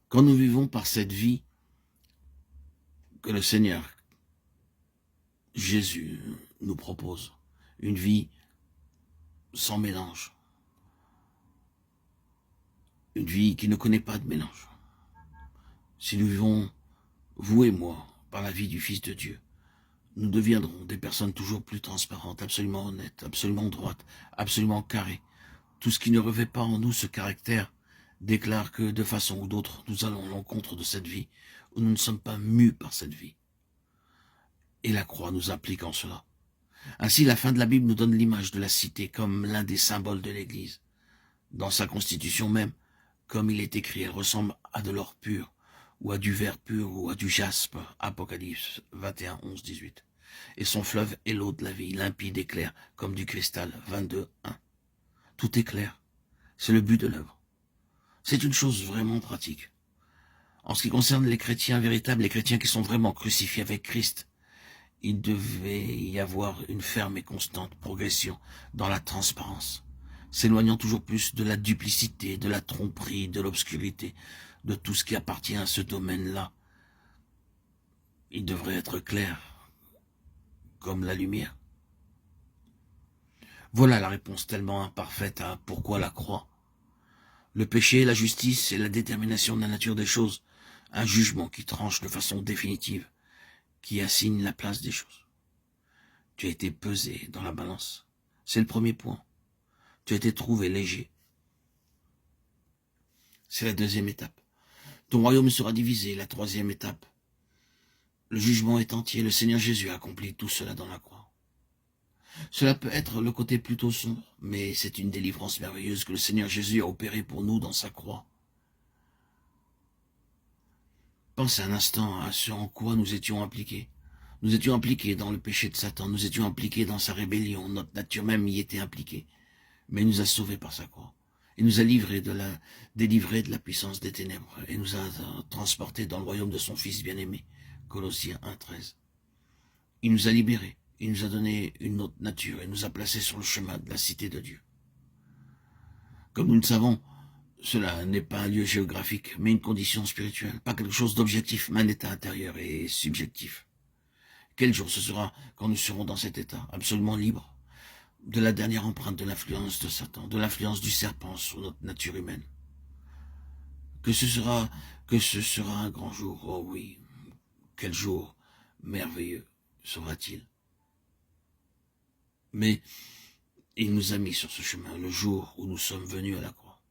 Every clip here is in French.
Quand nous vivons par cette vie que le Seigneur Jésus nous propose, une vie sans mélange, une vie qui ne connaît pas de mélange. Si nous vivons, vous et moi, par la vie du Fils de Dieu, nous deviendrons des personnes toujours plus transparentes, absolument honnêtes, absolument droites, absolument carrées. Tout ce qui ne revêt pas en nous ce caractère déclare que, de façon ou d'autre, nous allons à l'encontre de cette vie, où nous ne sommes pas mus par cette vie. Et la croix nous implique en cela. Ainsi, la fin de la Bible nous donne l'image de la cité comme l'un des symboles de l'Église. Dans sa constitution même, comme il est écrit, elle ressemble à de l'or pur, ou à du verre pur, ou à du jaspe, Apocalypse 21, 11, 18. Et son fleuve est l'eau de la vie, limpide et claire, comme du cristal, 22, 1. Tout est clair. C'est le but de l'œuvre. C'est une chose vraiment pratique. En ce qui concerne les chrétiens véritables, les chrétiens qui sont vraiment crucifiés avec Christ, il devait y avoir une ferme et constante progression dans la transparence, s'éloignant toujours plus de la duplicité, de la tromperie, de l'obscurité, de tout ce qui appartient à ce domaine-là. Il devrait être clair, comme la lumière. Voilà la réponse tellement imparfaite à pourquoi la croix. Le péché, la justice et la détermination de la nature des choses, un jugement qui tranche de façon définitive, qui assigne la place des choses. Tu as été pesé dans la balance. C'est le premier point. Tu as été trouvé léger. C'est la deuxième étape. Ton royaume sera divisé, la troisième étape. Le jugement est entier, le Seigneur Jésus a accompli tout cela dans la croix. Cela peut être le côté plutôt sombre, mais c'est une délivrance merveilleuse que le Seigneur Jésus a opérée pour nous dans sa croix. Pense un instant à ce en quoi nous étions impliqués. Nous étions impliqués dans le péché de Satan, nous étions impliqués dans sa rébellion, notre nature même y était impliquée. Mais il nous a sauvés par sa croix. Il nous a délivrés de la puissance des ténèbres et nous a transportés dans le royaume de son Fils bien-aimé. Colossiens 1,13. Il nous a libérés, il nous a donné une autre nature et nous a placés sur le chemin de la cité de Dieu. Comme nous le savons, cela n'est pas un lieu géographique, mais une condition spirituelle, pas quelque chose d'objectif, mais un état intérieur et subjectif. Quel jour ce sera quand nous serons dans cet état, absolument libre de la dernière empreinte de l'influence de Satan, de l'influence du serpent sur notre nature humaine. Que ce sera un grand jour, oh oui, quel jour merveilleux sera-t-il. Mais il nous a mis sur ce chemin le jour où nous sommes venus à la croix.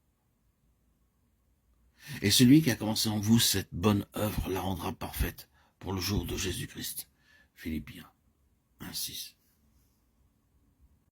Et celui qui a commencé en vous cette bonne œuvre la rendra parfaite pour le jour de Jésus-Christ. Philippiens 1,6.